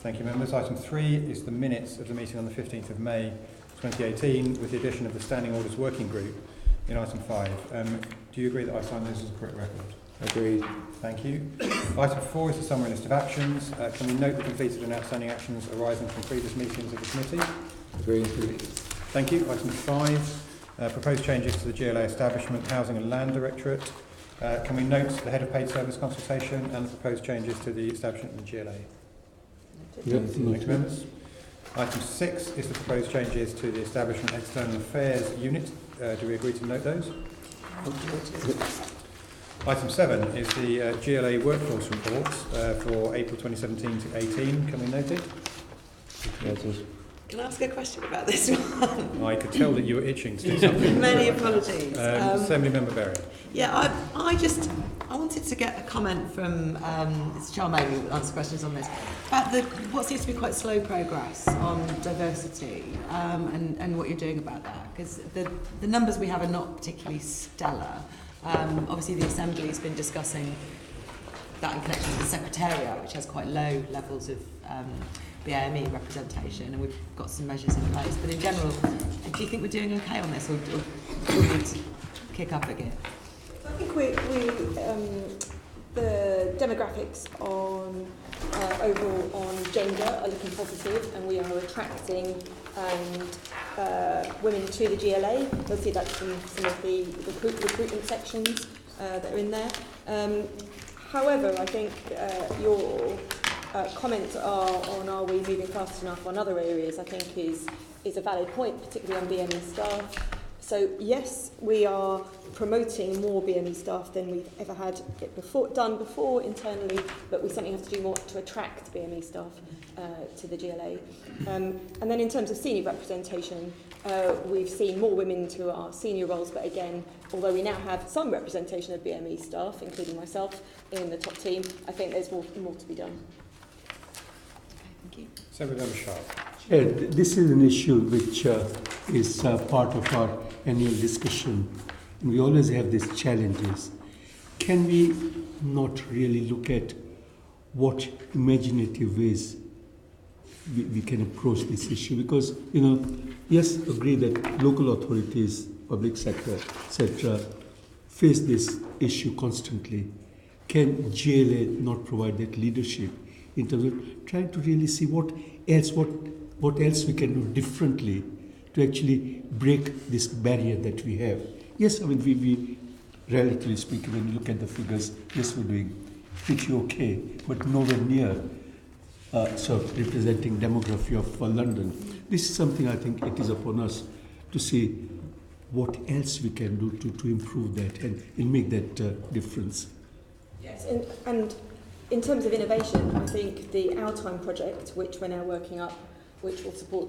Thank you, members. Item 3 is the minutes of the meeting on the 15th of May 2018 with the addition of the Standing Orders Working Group in item 5. Do you agree that I sign those as a correct record? Agreed. Thank you. Item 4 is the summary list of actions. Can we note the completed and outstanding actions arising from previous meetings of the committee? Agreed. Thank you. Item 5, proposed changes to the GLA Establishment, Housing and Land Directorate. Can we note the head of paid service consultation and the proposed changes to the establishment and GLA? Yes. Thank you, members. Item 6 is the proposed changes to the Establishment External Affairs Unit. Do we agree to note those? Item 7 is the GLA Workforce Reports for April 2017 to 18. Can we note it? Can I ask a question about this one? I could tell that you were itching to do something. Many apologies. Assembly Member Berry. Yeah, I wanted to get a comment from it's Charmaine who answers questions on this about what seems to be quite slow progress on diversity and what you're doing about that, because the numbers we have are not particularly stellar. Obviously the Assembly's been discussing that in connection with the Secretariat, which has quite low levels of BAME representation, and we've got some measures in place. But in general, do you think we're doing okay on this, or do we need to kick up again? I think we the demographics on overall on gender are looking positive, and we are attracting women to the GLA. You'll see that from some of the recruitment sections that are in there. However, I think your comments are we moving fast enough on other areas, I think is a valid point, particularly on BME staff. So yes, we are promoting more BME staff than we've ever had done before internally, but we certainly have to do more to attract BME staff to the GLA. And then in terms of senior representation, we've seen more women to our senior roles, but again, although we now have some representation of BME staff, including myself, in the top team, I think there's more to be done. Thank you. Assembly Member Sharp. Chair, this is an issue which is part of our annual discussion. We always have these challenges. Can we not really look at what imaginative ways we can approach this issue? Because, yes, agree that local authorities, public sector, etc., face this issue constantly. Can GLA not provide that leadership in terms of trying to really see what else we can do differently to actually break this barrier that we have? Yes, I mean, we relatively speaking, when you look at the figures, yes, we're doing pretty okay, but nowhere near representing demography of London. This is something I think it is upon us to see what else we can do to improve that and make that difference. Yes, and in terms of innovation, I think the Our Time project, which we're now working up, which will support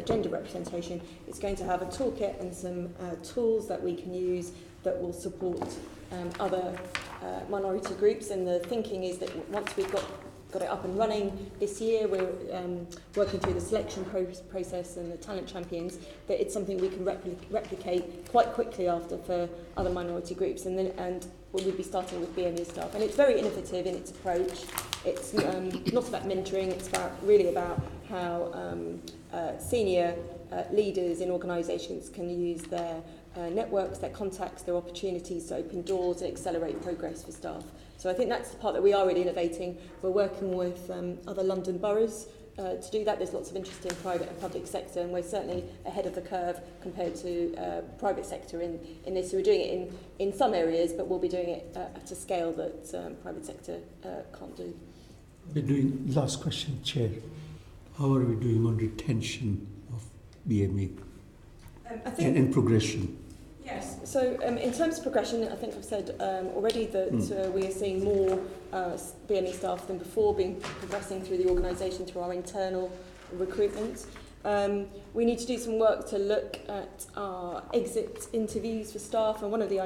gender representation, is going to have a toolkit and some tools that we can use that will support other minority groups. And the thinking is that once we've got it up and running this year, we're working through the selection process and the talent champions, that it's something we can replicate quite quickly after for other minority groups. And we'll be starting with BME staff. And it's very innovative in its approach. It's not about mentoring, it's really about how senior leaders in organisations can use their networks, their contacts, their opportunities to open doors and accelerate progress for staff. So I think that's the part that we are really innovating. We're working with other London boroughs to do that. There's lots of interest in private and public sector, and we're certainly ahead of the curve compared to private sector in this. So we're doing it in some areas, but we'll be doing it at a scale that private sector can't do. We're doing, last question, Chair. How are we doing on retention of BME and progression? Yes, so in terms of progression, I think I've said already that we are seeing more BME staff than before progressing through the organisation through our internal recruitment. We need to do some work to look at our exit interviews for staff, and one of the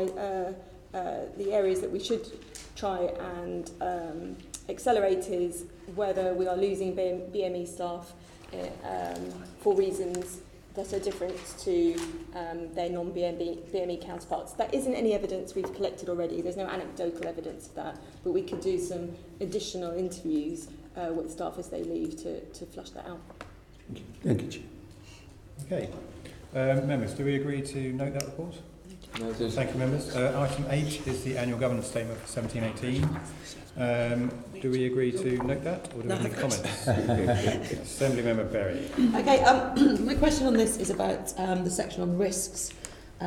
areas that we should try and accelerate is whether we are losing BME staff for reasons that are different to their non-BME counterparts. That isn't any evidence we've collected already. There's no anecdotal evidence of that, but we could do some additional interviews with staff as they leave to flush that out. Thank you, Chair. Okay. Members, do we agree to note that report? Noted. Thank you, members. Item 8 is the annual governance statement for 1718. Do we agree to note that, or do we have any comments? Assembly Member Berry. Okay, my question on this is about the section on risks,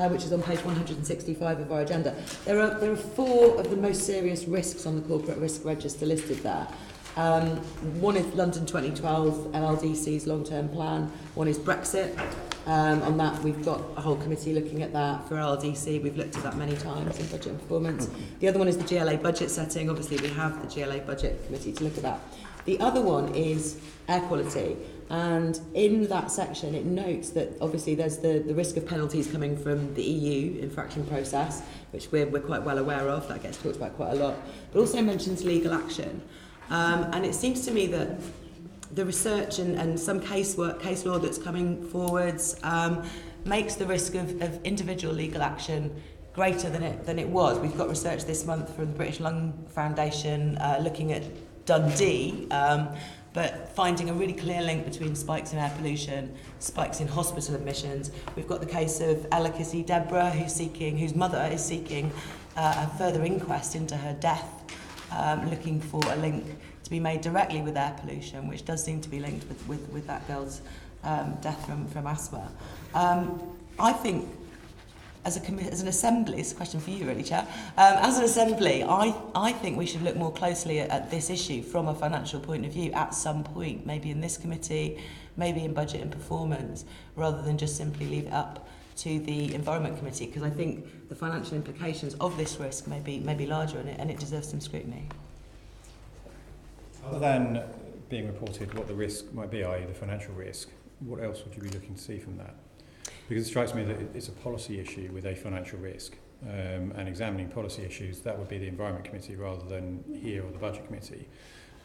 which is on page 165 of our agenda. There are 4 of the most serious risks on the corporate risk register listed there. One is London 2012, LLDC's long-term plan. One is Brexit. On that, we've got a whole committee looking at that. For LLDC, we've looked at that many times in budget and performance. The other one is the GLA budget setting. Obviously, we have the GLA budget committee to look at that. The other one is air quality. And in that section, it notes that obviously there's the risk of penalties coming from the EU infraction process, which we're quite well aware of. That gets talked about quite a lot. But also mentions legal action. And it seems to me that the research and some case law that's coming forwards makes the risk of individual legal action greater than it was. We've got research this month from the British Lung Foundation looking at Dundee, but finding a really clear link between spikes in air pollution, spikes in hospital admissions. We've got the case of Ella Kissy Deborah, whose mother is seeking a further inquest into her death, looking for a link to be made directly with air pollution, which does seem to be linked with that girl's death from asthma. I think, as an assembly, it's a question for you really, Chair, as an assembly, I think we should look more closely at this issue from a financial point of view at some point, maybe in this committee, maybe in budget and performance, rather than just simply leave it up to the Environment Committee, because I think the financial implications of this risk may be larger and it deserves some scrutiny. Other than being reported what the risk might be, i.e. the financial risk, what else would you be looking to see from that? Because it strikes me that it's a policy issue with a financial risk, and examining policy issues, that would be the Environment Committee rather than here or the Budget Committee.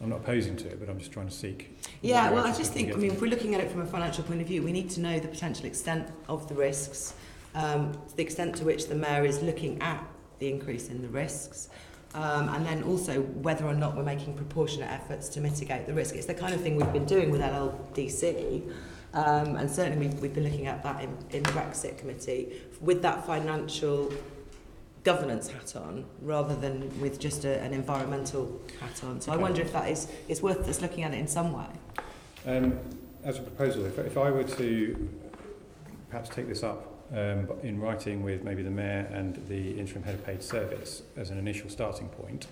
I'm not opposing to it, but I'm just trying to seek... Yeah, well, I just think, if we're looking at it from a financial point of view, we need to know the potential extent of the risks, the extent to which the Mayor is looking at the increase in the risks, and then also whether or not we're making proportionate efforts to mitigate the risk. It's the kind of thing we've been doing with LLDC, and certainly we've been looking at that in the Brexit Committee with that financial governance hat on rather than with just an environmental hat on. So I wonder if that is worth us looking at it in some way. As a proposal, if I were to perhaps take this up in writing with maybe the Mayor and the interim head of paid service as an initial starting point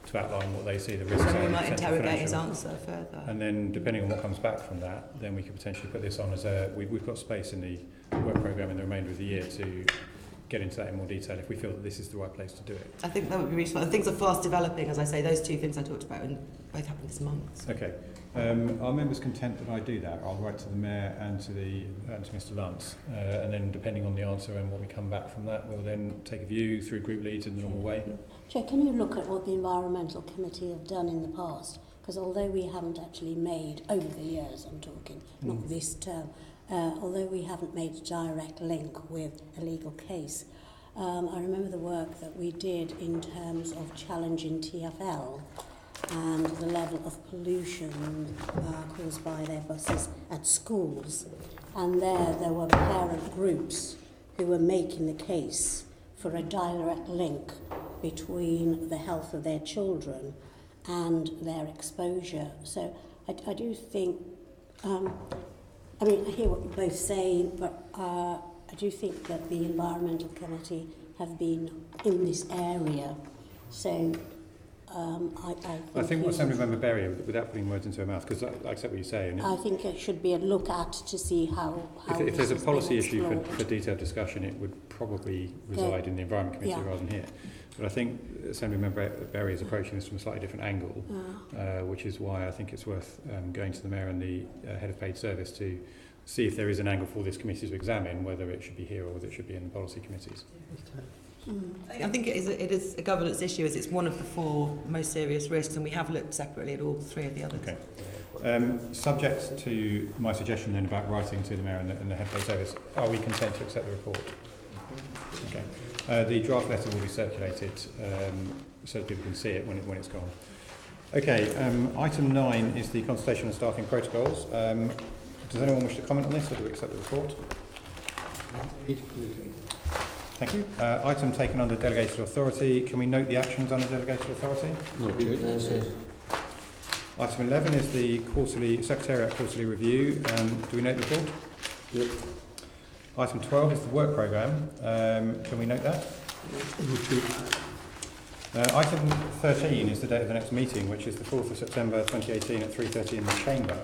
to outline what they see the risks So are. we might interrogate his answer further. And then depending on what comes back from that, then we could potentially put this on as we've got space in the work programme in the remainder of the year to get into that in more detail if we feel that this is the right place to do it. I think that would be useful. And things are fast developing, as I say. Those two things I talked about and both happened this month. Okay. Are members content that I do that? I'll write to the Mayor and to Mr. Luntz, and then depending on the answer and what we come back from that, we'll then take a view through group leads in the normal way. Chair, can you look at what the Environmental Committee have done in the past? Because although we haven't actually made, over the years I'm talking, not this term, although we haven't made a direct link with a legal case, I remember the work that we did in terms of challenging TfL and the level of pollution caused by their buses at schools. And there were parent groups who were making the case for a direct link between the health of their children and their exposure. So I do think, I hear what you're both saying, but I do think that the Environmental Committee have been in this area. So I think what Assembly Member Berry, without putting words into her mouth, because I accept what you say. And I think it should be a look at to see how if there's a policy issue for detailed discussion, it would probably reside in the Environment Committee rather than here. But I think Assembly Member Berry is approaching this from a slightly different angle, which is why I think it's worth going to the Mayor and the Head of Paid Service to see if there is an angle for this committee to examine, whether it should be here or whether it should be in the policy committees. I think it is a governance issue, as it's one of the 4 most serious risks, and we have looked separately at all 3 of the others. Okay. Subject to my suggestion then about writing to the Mayor and the Head of Paid Service, are we content to accept the report? Okay. The draft letter will be circulated so that people can see it when it's gone. Okay, item 9 is the consultation on staffing protocols. Does anyone wish to comment on this, or do we accept the report? Thank you. Item taken under delegated authority. Can we note the actions under delegated authority? Not good. Item 11 is the Secretariat quarterly review. Do we note the report? Yep. Item 12 is the work programme. Can we note that? Item 13 is the date of the next meeting, which is the 4th of September 2018 at 3:30 in the Chamber.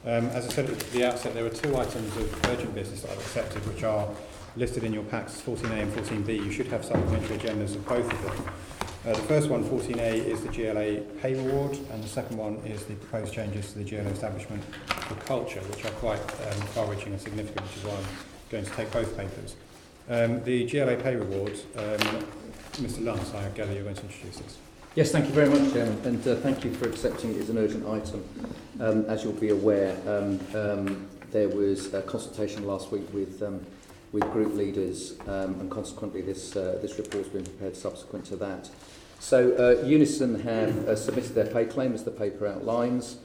As I said at the outset, there are 2 items of urgent business that I've accepted, which are listed in your packs, 14A and 14B. You should have supplementary agendas of both of them. The first one, 14A, is the GLA pay reward, and the second one is the proposed changes to the GLA Establishment for culture, which are quite far-reaching and significant, which is why I'm going to take both papers. The GLA pay reward, Mr. Luntz, I gather you're going to introduce this. Yes, thank you very much, Chairman, and thank you for accepting it as an urgent item. As you'll be aware, there was a consultation last week with group leaders, and consequently this report's been prepared subsequent to that. So Unison have submitted their pay claim, as the paper outlines.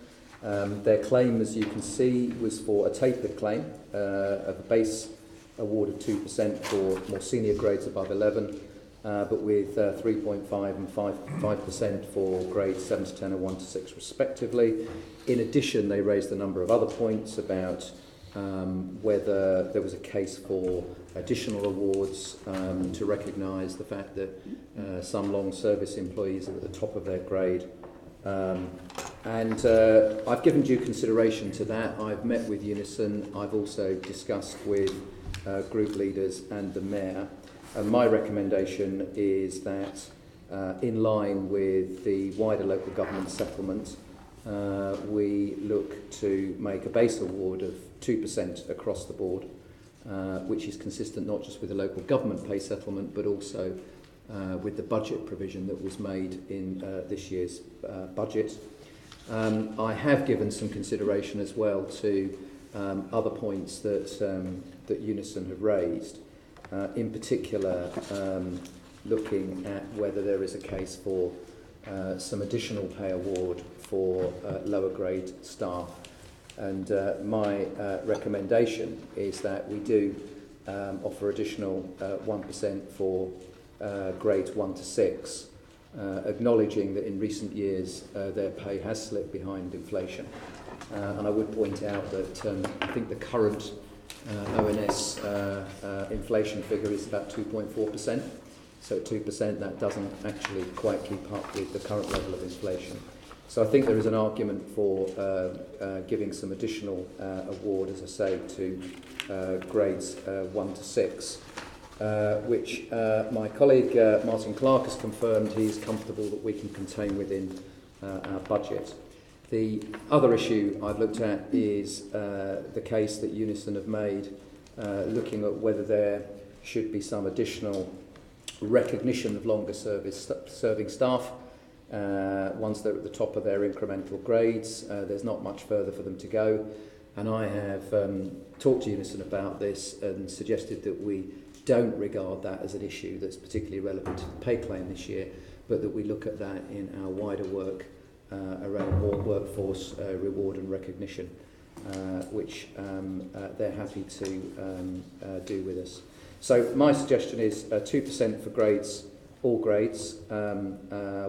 Their claim, as you can see, was for a tapered claim of a base award of 2% for more senior grades above 11, but with 3.5 and 5% for grades 7 to 10 and 1 to 6 respectively. In addition, they raised a number of other points about whether there was a case for additional awards to recognise the fact that some long service employees are at the top of their grade. And I've given due consideration to that. I've met with Unison. I've also discussed with group leaders and the Mayor. And my recommendation is that in line with the wider local government settlement, we look to make a base award of 2% across the board, which is consistent not just with the local government pay settlement, but also with the budget provision that was made in this year's budget. I have given some consideration as well to other points that Unison have raised, in particular looking at whether there is a case for some additional pay award for lower grade staff. And my recommendation is that we do offer additional 1% for grades 1 to 6, acknowledging that in recent years their pay has slipped behind inflation. And I would point out that I think the current ONS inflation figure is about 2.4%. So at 2%, that doesn't actually quite keep up with the current level of inflation. So I think there is an argument for giving some additional award, as I say, to grades 1 to 6, which my colleague Martin Clark has confirmed he's comfortable that we can contain within our budget. The other issue I've looked at is the case that Unison have made, looking at whether there should be some additional recognition of longer serving staff. Once they're at the top of their incremental grades, there's not much further for them to go. And I have talked to Unison about this and suggested that we don't regard that as an issue that's particularly relevant to the pay claim this year, but that we look at that in our wider work around more workforce reward and recognition, which they're happy to do with us. So my suggestion is 2% for grades, all grades, 1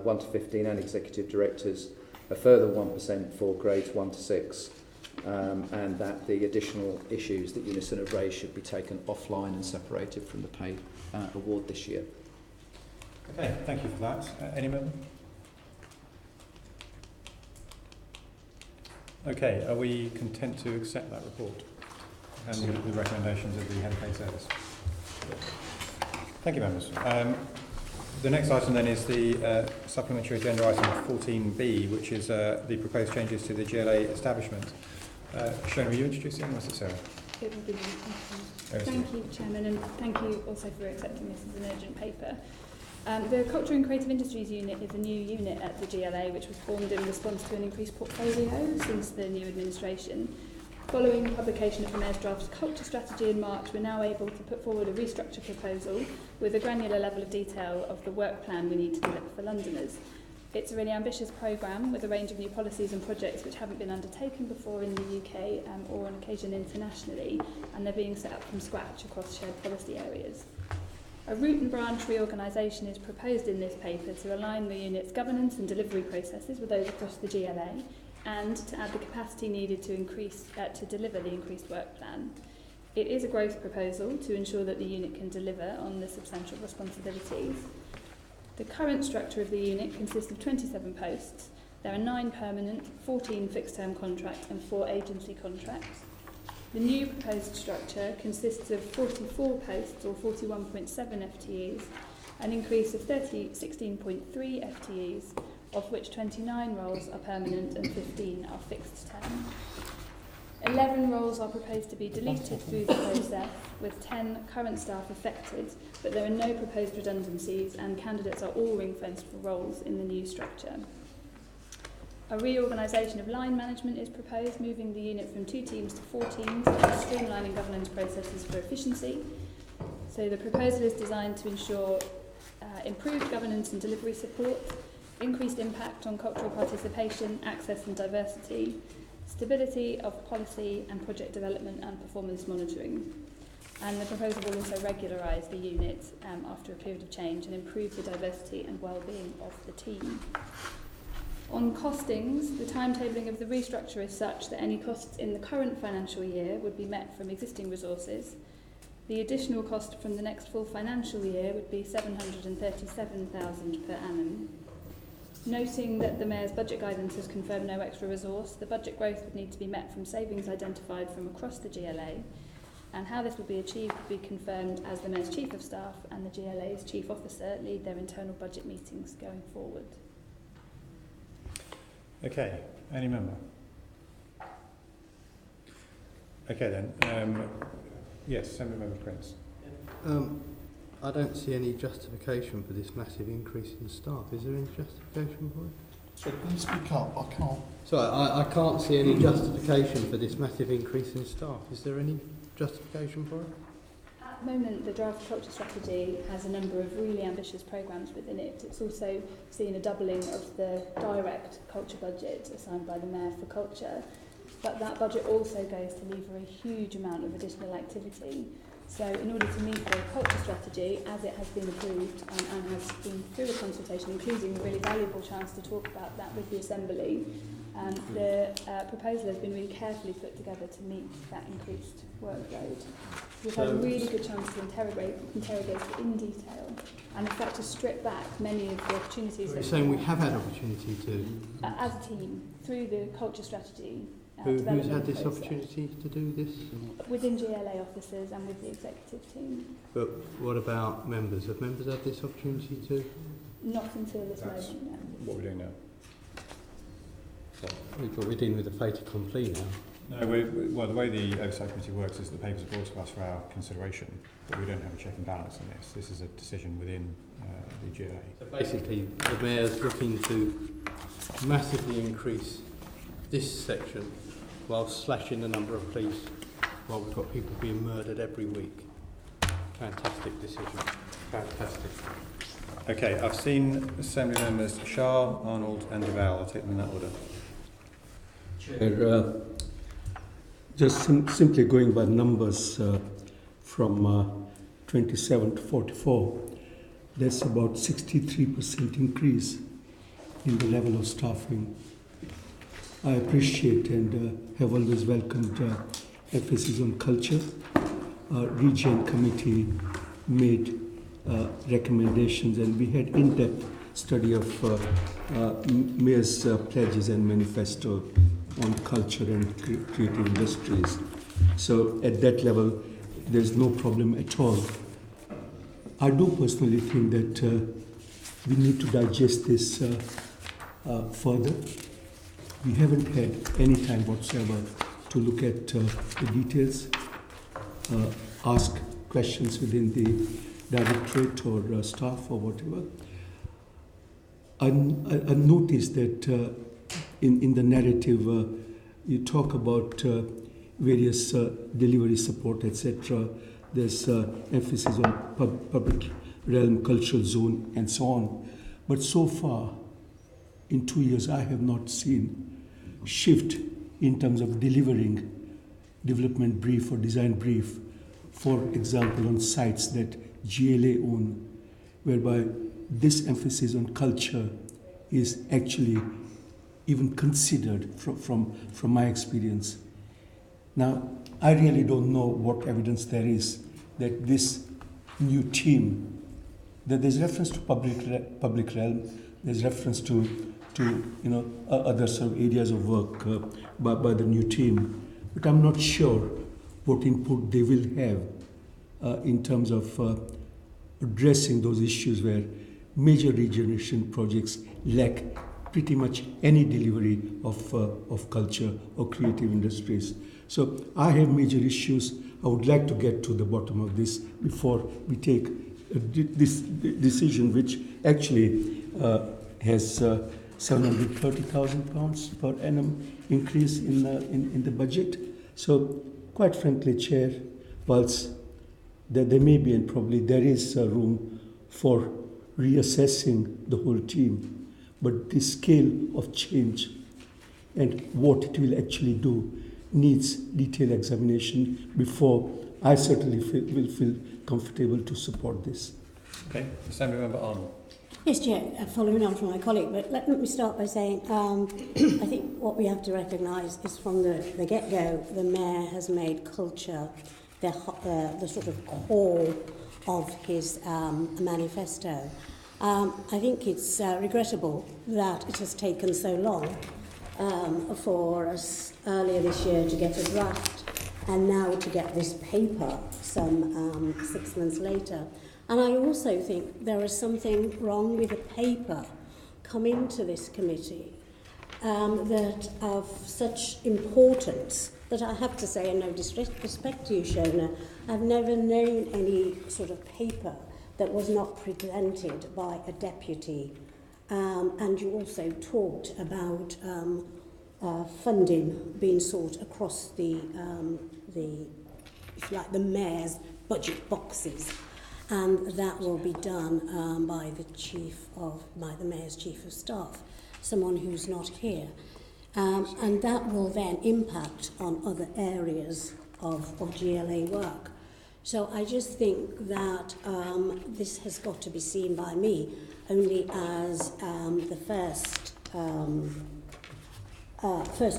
to 15 and executive directors, a further 1% for grades 1 to 6, and that the additional issues that Unison have raised should be taken offline and separated from the pay award this year. Okay, thank you for that. Any member? Okay, are we content to accept that report and the recommendations of the Head of Pay Service? Thank you, members. The next item then is the supplementary agenda item 14B, which is the proposed changes to the GLA Establishment. Shona, will you introduce it, or is it Sarah? It will be me. Thank you, Chairman, and thank you also for accepting this as an urgent paper. The Culture and Creative Industries Unit is a new unit at the GLA, which was formed in response to an increased portfolio since the new administration. Following the publication of the Mayor's draft culture strategy in March, we're now able to put forward a restructure proposal with a granular level of detail of the work plan we need to deliver for Londoners. It's a really ambitious programme with a range of new policies and projects which haven't been undertaken before in the UK or on occasion internationally, and they're being set up from scratch across shared policy areas. A root and branch reorganisation is proposed in this paper to align the unit's governance and delivery processes with those across the GLA, and to add the capacity needed to deliver the increased work plan. It is a growth proposal to ensure that the unit can deliver on the substantial responsibilities. The current structure of the unit consists of 27 posts. There are 9 permanent, 14 fixed-term contracts and 4 agency contracts. The new proposed structure consists of 44 posts, or 41.7 FTEs, an increase of 16.3 FTEs, of which 29 roles are permanent and 15 are fixed-term. 11 roles are proposed to be deleted through the process, with 10 current staff affected, but there are no proposed redundancies and candidates are all ring-fenced for roles in the new structure. A reorganisation of line management is proposed, moving the unit from 2 teams to 4 teams and streamlining governance processes for efficiency. So the proposal is designed to ensure improved governance and delivery support, increased impact on cultural participation, access and diversity, stability of policy and project development and performance monitoring. And the proposal will also regularise the unit after a period of change and improve the diversity and well-being of the team. On costings, the timetabling of the restructure is such that any costs in the current financial year would be met from existing resources. The additional cost from the next full financial year would be £737,000 per annum. Noting that the Mayor's budget guidance has confirmed no extra resource, the budget growth would need to be met from savings identified from across the GLA, and how this will be achieved will be confirmed as the Mayor's Chief of Staff and the GLA's Chief Officer lead their internal budget meetings going forward. Okay, any member? Okay then, yes, Assembly Member Prince. I don't see any justification for this massive increase in staff. Is there any justification for it? So can you speak up? I can't. Sorry, I can't see any justification for this massive increase in staff. Is there any justification for it? At the moment, the Draft Culture Strategy has a number of really ambitious programmes within it. It's also seen a doubling of the direct culture budget assigned by the Mayor for culture, but that budget also goes to lever a huge amount of additional activity. So in order to meet the culture strategy, as it has been approved and has been through a consultation, including a really valuable chance to talk about that with the Assembly, the proposal has been really carefully put together to meet that increased workload. We've had a really good chance to interrogate it in detail and in fact to strip back many of the opportunities. You're saying we have had opportunity to? As a team, through the culture strategy. Who's had this opportunity to do this? Within GLA officers and with the executive team. But what about members? Have members had this opportunity to? Not until this moment, no. What we're doing now. We're dealing with a fait accompli now. No, well, the way the Oversight Committee works is the papers are brought to us for our consideration, but we don't have a check and balance on this. This is a decision within the GLA. So basically, the Mayor's looking to massively increase this section while slashing the number of police while we've got people being murdered every week. Fantastic decision. Fantastic. Okay, I've seen Assembly Members Shah, Arnold and Duval. I'll take them in that order. Chair, just simply going by numbers from 27 to 44, there's about 63% increase in the level of staffing. I appreciate and have always welcomed emphasis on culture. Region Committee made recommendations and we had in-depth study of Mayor's pledges and manifesto on culture and creative industries. So at that level, there's no problem at all. I do personally think that we need to digest this further. We haven't had any time whatsoever to look at the details, ask questions within the directorate or staff or whatever. I noticed that in the narrative you talk about various delivery support, etc. There's emphasis on public realm, cultural zone, and so on. But so far, in 2 years I have not seen shift in terms of delivering development brief or design brief, for example, on sites that GLA own, whereby this emphasis on culture is actually even considered from my experience. Now, I really don't know what evidence there is that this new team, that there's reference to public realm, there's reference to other sort of areas of work by the new team, but I'm not sure what input they will have in terms of addressing those issues where major regeneration projects lack pretty much any delivery of culture or creative industries. So I have major issues. I would like to get to the bottom of this before we take this decision, which actually has £730,000 per annum increase in the budget. So quite frankly, Chair, whilst there may be and probably there is room for reassessing the whole team, but the scale of change and what it will actually do needs detailed examination before I certainly will feel comfortable to support this. Okay, Assembly Member Arnold. Yes, Chair, following on from my colleague, but let me start by saying I think what we have to recognise is from the get-go, the Mayor has made culture the sort of core of his manifesto. I think it's regrettable that it has taken so long for us earlier this year to get a draft and now to get this paper some 6 months later. And I also think there is something wrong with a paper coming to this committee that of such importance that I have to say, in no disrespect to you, Shona, I've never known any sort of paper that was not presented by a deputy. And you also talked about funding being sought across the if you like, the Mayor's budget boxes. And that will be done by the Mayor's Chief of Staff, someone who's not here. And that will then impact on other areas of GLA work. So I just think that this has got to be seen by me only as the first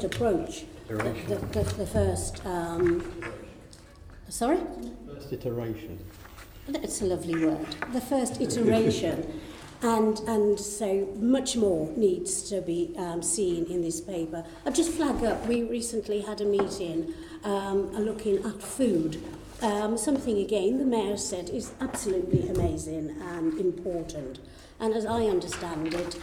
approach, the first. Sorry? First iteration. That's a lovely word. The first iteration. And so much more needs to be seen in this paper. I'll just flag up, we recently had a meeting looking at food. Something, again, the Mayor said is absolutely amazing and important. And as I understand it,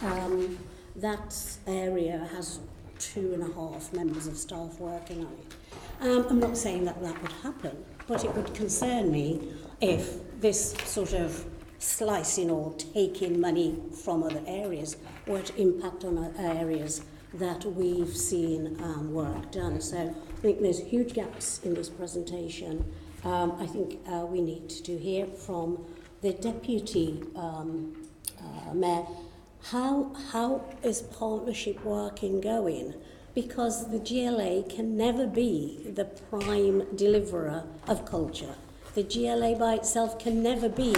that area has 2.5 members of staff working on it. I'm not saying that would happen, but it would concern me if this sort of slicing or taking money from other areas were to impact on other areas that we've seen work done. So I think there's huge gaps in this presentation. I think we need to hear from the Deputy Mayor. How is partnership working going? Because the GLA can never be the prime deliverer of culture. The GLA by itself can never be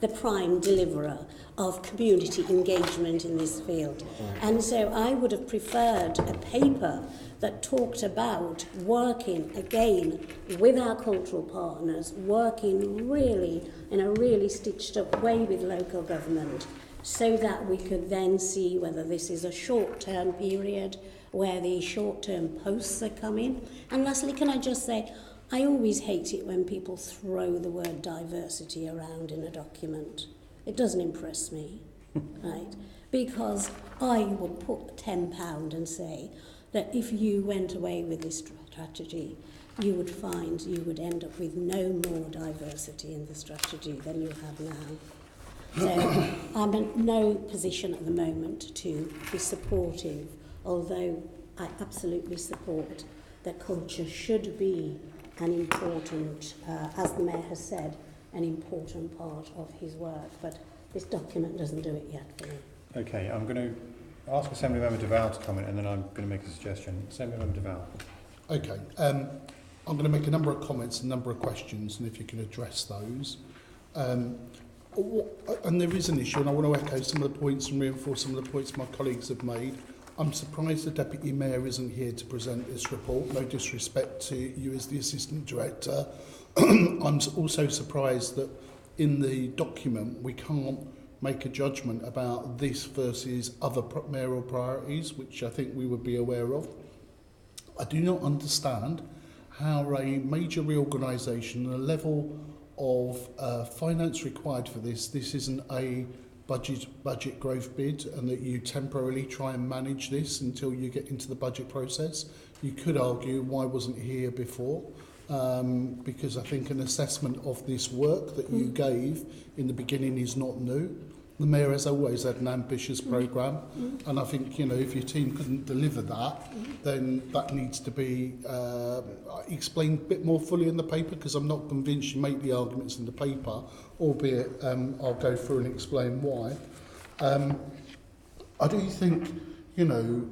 the prime deliverer of community engagement in this field. And so I would have preferred a paper that talked about working again with our cultural partners, working really in a really stitched up way with local government, so that we could then see whether this is a short-term period where the short-term posts are coming. And lastly, can I just say, I always hate it when people throw the word diversity around in a document. It doesn't impress me, right? Because I would put £10 and say that if you went away with this strategy, you would find you would end up with no more diversity in the strategy than you have now. So I'm in no position at the moment to be supportive, although I absolutely support that culture should be an important, as the Mayor has said, an important part of his work. But this document doesn't do it yet for me. Okay, I'm going to ask Assemblymember Deval to comment, and then I'm going to make a suggestion. Assemblymember Deval. Okay. I'm going to make a number of comments, a number of questions, and if you can address those. And there is an issue, and I want to echo some of the points and reinforce some of the points my colleagues have made. I'm surprised the Deputy Mayor isn't here to present this report. No disrespect to you as the Assistant Director. I'm also surprised that in the document we can't make a judgment about this versus other mayoral priorities, which I think we would be aware of. I do not understand how a major reorganisation and a level of finance required for this isn't a budget growth bid, and that you temporarily try and manage this until you get into the budget process. You could argue why wasn't it here before, because I think an assessment of this work that you gave in the beginning is not new. The Mayor has always had an ambitious programme, and I think, you know, if your team couldn't deliver that, then that needs to be explained a bit more fully in the paper, because I'm not convinced you make the arguments in the paper, albeit I'll go through and explain why. I do think, you know,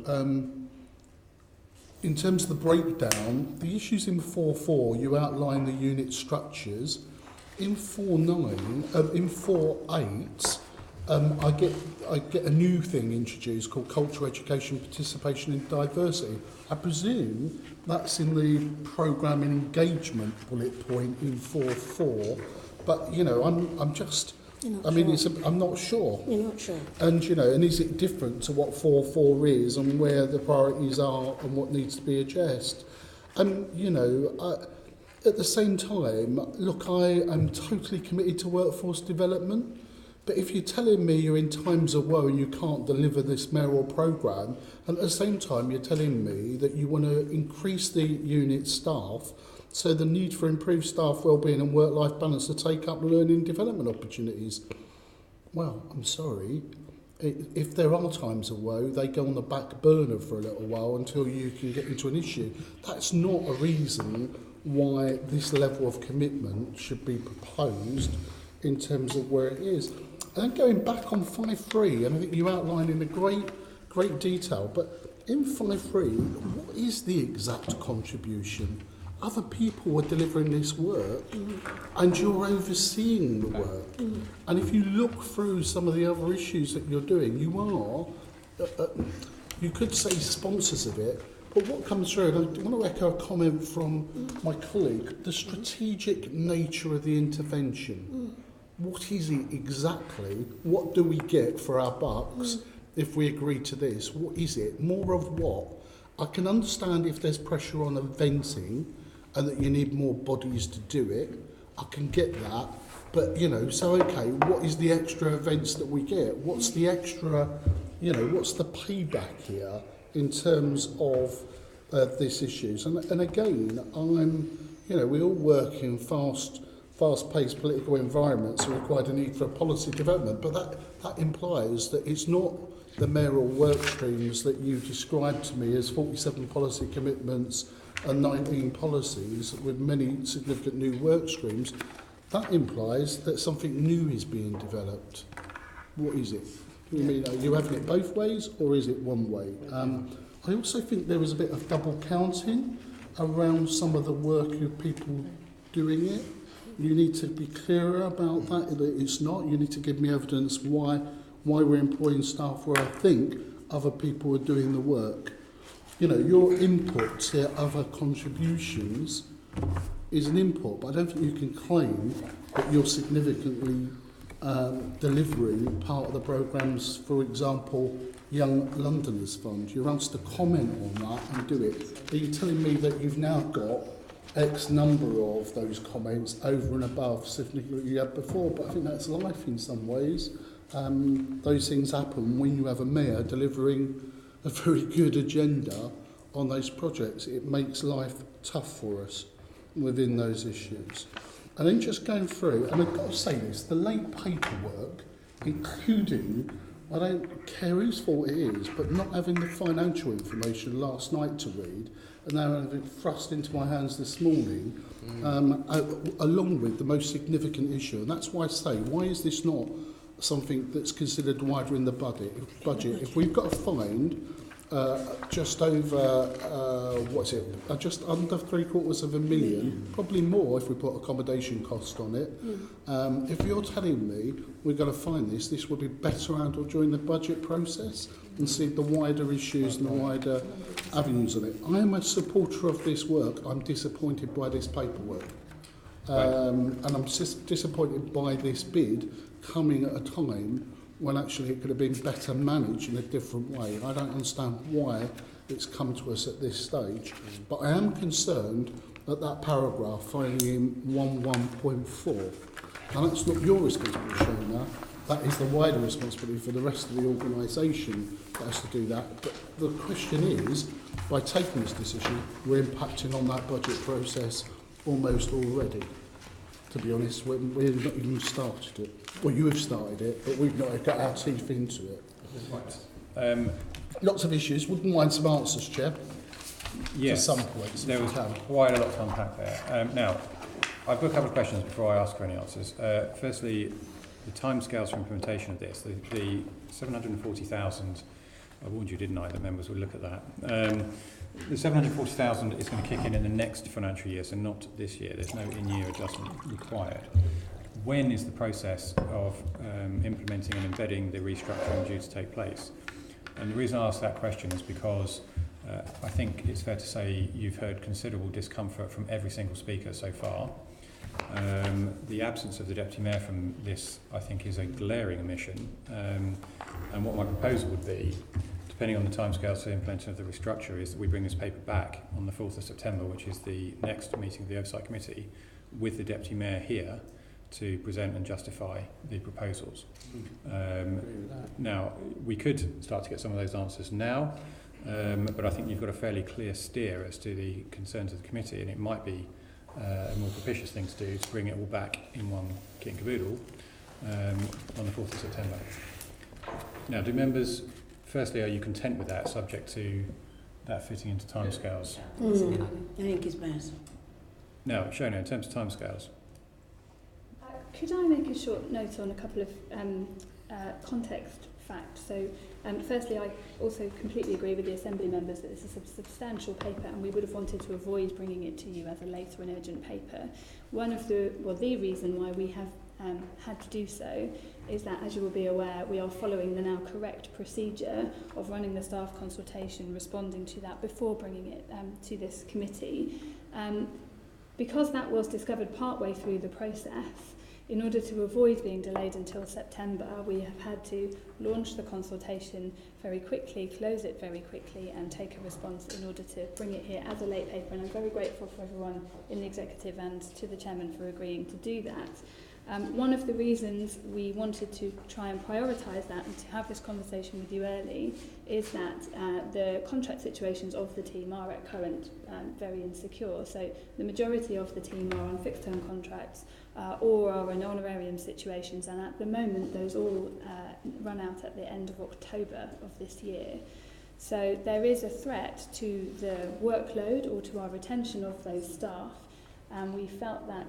in terms of the breakdown, the issues in 4.4, you outline the unit structures. In 4.9, in 4.8, I get a new thing introduced called cultural education, participation and diversity. I presume that's in the programme engagement bullet point in 4.4, but you know, I'm just, I mean, I'm not sure. You're not sure. And you know, and is it different to what 4.4 is and where the priorities are and what needs to be addressed? And you know, at the same time, look, I am totally committed to workforce development. But if you're telling me you're in times of woe and you can't deliver this mayoral programme, and at the same time you're telling me that you want to increase the unit staff, so the need for improved staff wellbeing and work-life balance to take up learning and development opportunities, well, I'm sorry, if there are times of woe, they go on the back burner for a little while until you can get into an issue. That's not a reason why this level of commitment should be proposed in terms of where it is. And then going back on 5.3, and I think you outlined in a great detail, but in 5.3, what is the exact contribution? Other people are delivering this work, and you're overseeing the work. And if you look through some of the other issues that you're doing, you are, you could say sponsors of it, but what comes through, and I want to echo a comment from my colleague, the strategic nature of the intervention. What is it exactly? What do we get for our bucks if we agree to this? What is it? More of what? I can understand if there's pressure on eventing and that you need more bodies to do it. I can get that. But, you know, so, okay, what is the extra events that we get? What's the extra, you know, what's the payback here in terms of these issues? And again, you know, we all work in fast-paced political environments that require the need for a policy development, but that implies that it's not the mayoral work streams that you described to me as 47 policy commitments and 19 policies with many significant new work streams. That implies that something new is being developed. What is it? You mean, are you having it both ways, or is it one way? I also think there was a bit of double counting around some of the work of people doing it. You need to be clearer about that it's not. You need to give me evidence why we're employing staff where I think other people are doing the work. You know, your input to other contributions is an input, but I don't think you can claim that you're significantly delivering part of the programmes, for example, Young Londoners Fund. You're asked to comment on that and do it. Are you telling me that you've now got X number of those comments over and above significantly you had before? But I think that's life in some ways. Those things happen when you have a mayor delivering a very good agenda on those projects. It makes life tough for us within those issues. And then just going through, and I've got to say this, the late paperwork, including, I don't care whose fault it is, but not having the financial information last night to read, and now having it thrust into my hands this morning, along with the most significant issue. And that's why I say, why is this not something that's considered wider in the budget. If we've got to find just over, just under $750,000, probably more if we put accommodation cost on it. If you're telling me we're going to find this would be better handled during the budget process and see the wider issues and the wider avenues of it. I am a supporter of this work. I'm disappointed by this paperwork. And I'm disappointed by this bid coming at a time when actually it could have been better managed in a different way. I don't understand why it's come to us at this stage, but I am concerned at that paragraph finding in 11.4. And that's not your responsibility, Shona. That is the wider responsibility for the rest of the organisation that has to do that. But the question is, by taking this decision, we're impacting on that budget process almost already. To be honest, we've not even started it. Well, you have started it, but we've not got our teeth into it. Lots of issues. Wouldn't mind some answers, Chair. Yes, to some points. there was quite a lot to unpack there. Now, I've got a couple of questions before I ask for any answers. Firstly, the timescales for implementation of this, the 740,000, I warned you, didn't I, that members would look at that. The 740,000 is going to kick in the next financial year, so not this year. There's no in-year adjustment required. When is the process of implementing and embedding the restructuring due to take place? And the reason I ask that question is because I think it's fair to say you've heard considerable discomfort from every single speaker so far. The absence of the Deputy Mayor from this, I think, is a glaring omission. And what my proposal would be, depending on the timescales for the implementation of the restructure, is that we bring this paper back on the 4th of September, which is the next meeting of the Oversight Committee, with the Deputy Mayor here to present and justify the proposals. Now, we could start to get some of those answers now, but I think you've got a fairly clear steer as to the concerns of the committee, and it might be a more propitious thing to do to bring it all back in one kit and caboodle on the 4th of September. Now, do members, firstly, are you content with that, subject to that fitting into timescales? I think it's best. Now, Shona, in terms of timescales. Could I make a short note on a couple of context facts? So, firstly, I also completely agree with the Assembly members that this is a substantial paper and we would have wanted to avoid bringing it to you as a later and urgent paper. The reason why we have had to do so is that, as you will be aware, we are following the now correct procedure of running the staff consultation, responding to that before bringing it to this committee. Because that was discovered partway through the process, in order to avoid being delayed until September, we have had to launch the consultation very quickly, close it very quickly, and take a response in order to bring it here as a late paper. And I'm very grateful for everyone in the executive and to the chairman for agreeing to do that. One of the reasons we wanted to try and prioritise that and to have this conversation with you early is that the contract situations of the team are at current very insecure. So the majority of the team are on fixed term contracts or are in honorarium situations, and at the moment those all run out at the end of October of this year. So there is a threat to the workload or to our retention of those staff, and we felt that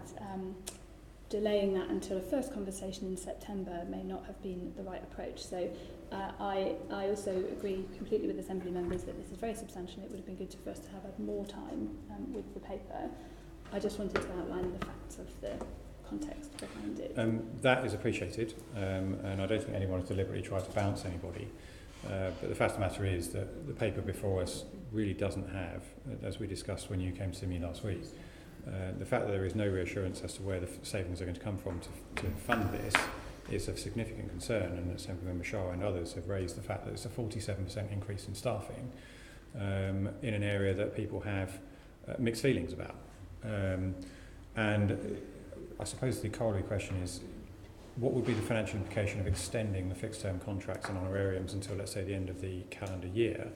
delaying that until a first conversation in September may not have been the right approach. So I also agree completely with Assembly members that this is very substantial. It would have been good for us to have had more time with the paper. I just wanted to outline the facts of the context behind it. That is appreciated, and I don't think anyone has deliberately tried to bounce anybody. But the fact of the matter is that the paper before us really doesn't have, as we discussed when you came to see me last week, the fact that there is no reassurance as to where the savings are going to come from to fund this is of significant concern, and Assemblymember Shah and others have raised the fact that it's a 47% increase in staffing in an area that people have mixed feelings about. And I suppose the corollary question is, what would be the financial implication of extending the fixed term contracts and honorariums until, let's say, the end of the calendar year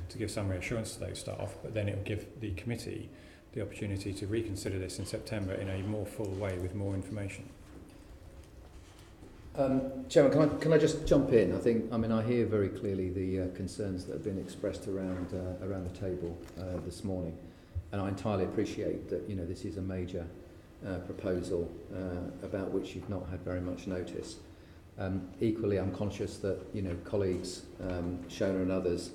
to give some reassurance to those staff, but then it will give the committee the opportunity to reconsider this in September in a more full way with more information? Chairman, can I just jump in? I hear very clearly the concerns that have been expressed around the table this morning, and I entirely appreciate that this is a major proposal about which you've not had very much notice. Equally, I'm conscious that colleagues, Shona and others,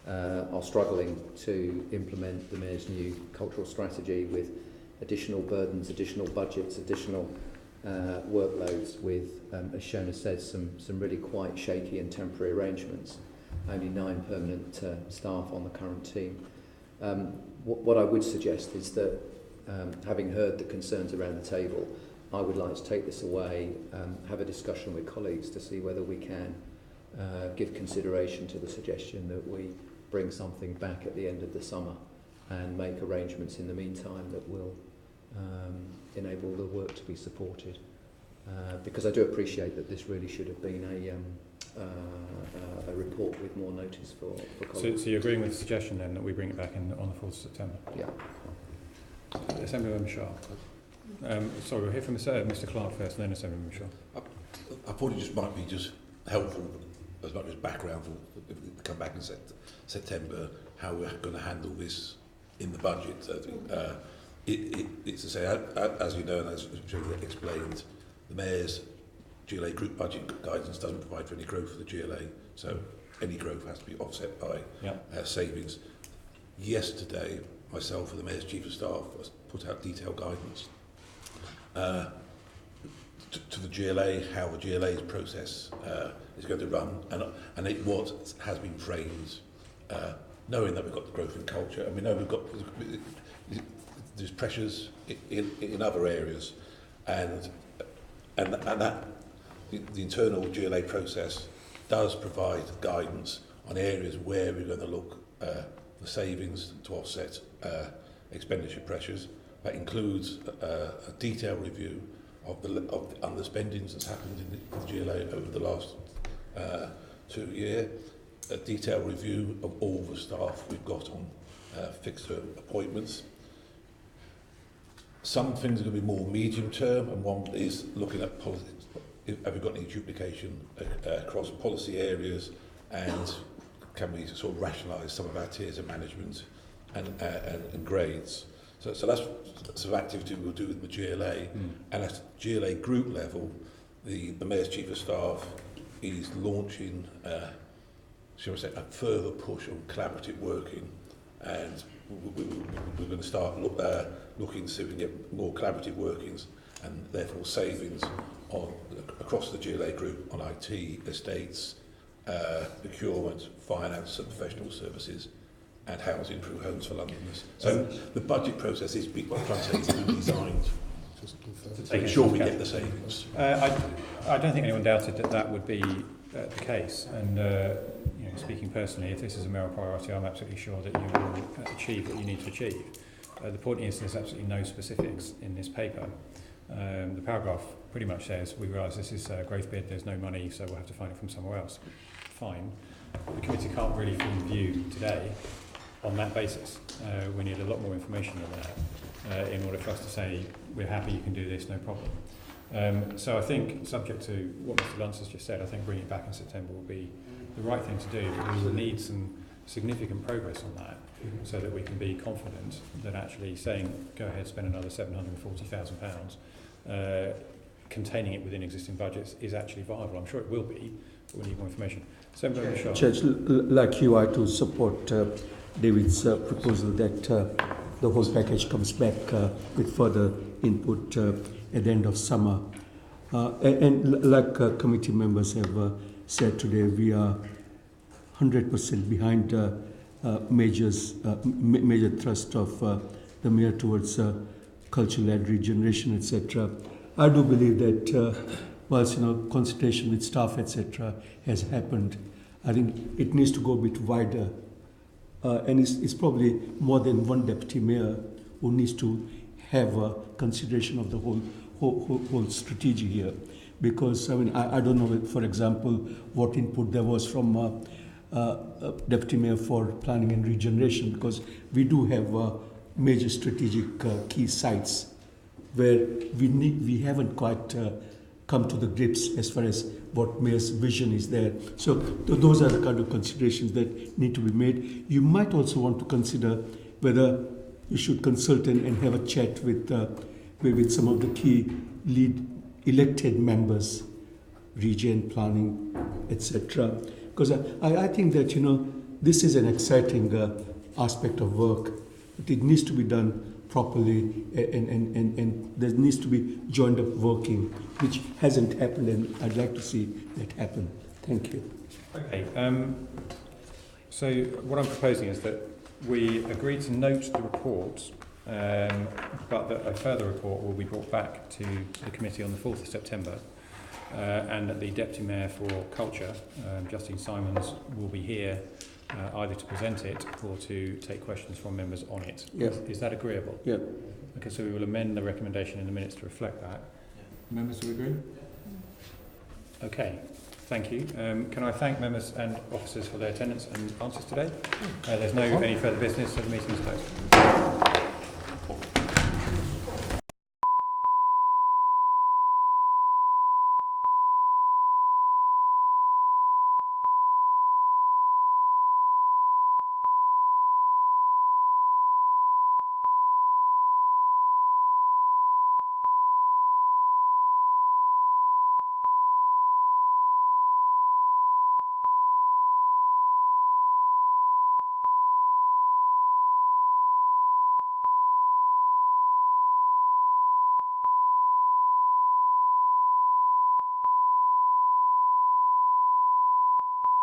are struggling to implement the Mayor's new cultural strategy with additional burdens, additional budgets, additional workloads with, as Shona says, some really quite shaky and temporary arrangements. Only 9 permanent staff on the current team. What I would suggest is that, having heard the concerns around the table, I would like to take this away, have a discussion with colleagues to see whether we can give consideration to the suggestion that we bring something back at the end of the summer and make arrangements in the meantime that will enable the work to be supported. Because I do appreciate that this really should have been a report with more notice for colleagues. So you're agreeing with the suggestion then that we bring it back on the 4th of September? Yeah. Assemblymember Shaw. Sorry, we'll hear from Mr. Clark first and then Assemblymember Shaw. I thought it might be helpful, as much as background, if we come back in September, how we're going to handle this in the budget. It's to say, as you know, and as Julia explained, the Mayor's GLA group budget guidance doesn't provide for any growth for the GLA, so any growth has to be offset by savings. Yesterday, myself and the Mayor's Chief of Staff put out detailed guidance to the GLA, how the GLA's process is going to run, and what has been framed, knowing that we've got the growth in culture, and we know there's pressures in other areas, and that the internal GLA process does provide guidance on areas where we're going to look for savings to offset expenditure pressures. That includes a detailed review of the underspendings that's happened in the GLA over the last 2 years, a detailed review of all the staff we've got on fixed-term appointments. Some things are going to be more medium-term, and one is looking at policy. Have we got any duplication across policy areas, and can we sort of rationalise some of our tiers of management and grades? So that's some activity we'll do with the GLA. And at GLA group level, the Mayor's Chief of Staff is launching, shall we say, a further push on collaborative working, and we're going to start looking to see if we can get more collaborative workings and therefore savings across the GLA group on IT, estates, procurement, finance and professional services, and housing through Homes for Londoners. So the budget process is being designed to ensure we get the savings. I don't think anyone doubted that would be the case, and speaking personally, if this is a mayoral priority, I'm absolutely sure that you will achieve what you need to achieve. The point is there's absolutely no specifics in this paper. The paragraph pretty much says we realise this is a growth bid, there's no money, so we'll have to find it from somewhere else. Fine. The committee can't really form a view today on that basis. We need a lot more information than that in order for us to say we're happy you can do this, no problem. So I think, subject to what Mr. Luntz has just said, I think bringing it back in September will be the right thing to do, but we will need some significant progress on that so that we can be confident that actually saying go ahead, spend another £740,000, containing it within existing budgets is actually viable. I'm sure it will be, but we need more information. Judge, like you, I to support David's proposal that the whole package comes back with further input at the end of summer. And like committee members have said today, we are 100% behind major thrust of the Mayor towards culture-led regeneration, etc. I do believe that whilst consultation with staff, etc., has happened, I think it needs to go a bit wider, and it's probably more than one deputy mayor who needs to have a consideration of the whole strategy here, because I don't know, for example, what input there was from deputy mayor for planning and regeneration, because we do have major strategic key sites where we haven't quite come to the grips as far as what mayor's vision is there. So those are the kind of considerations that need to be made. You might also want to consider whether you should consult and have a chat with some of the key lead elected members region planning, etc. Because I think that, you know, this is an exciting aspect of work. It needs to be done properly, and there needs to be joined up working, which hasn't happened, and I'd like to see that happen. Thank you. Okay. So what I'm proposing is that we agree to note the report, but that a further report will be brought back to the committee on the 4th of September, and that the Deputy Mayor for Culture, Justine Simons, will be here either to present it or to take questions from members on it. Yeah. Is that agreeable? Yeah. Okay, so we will amend the recommendation in the minutes to reflect that. Members, do we agree? Okay, thank you. Can I thank members and officers for their attendance and answers today? There's no any further business, so the meeting is closed.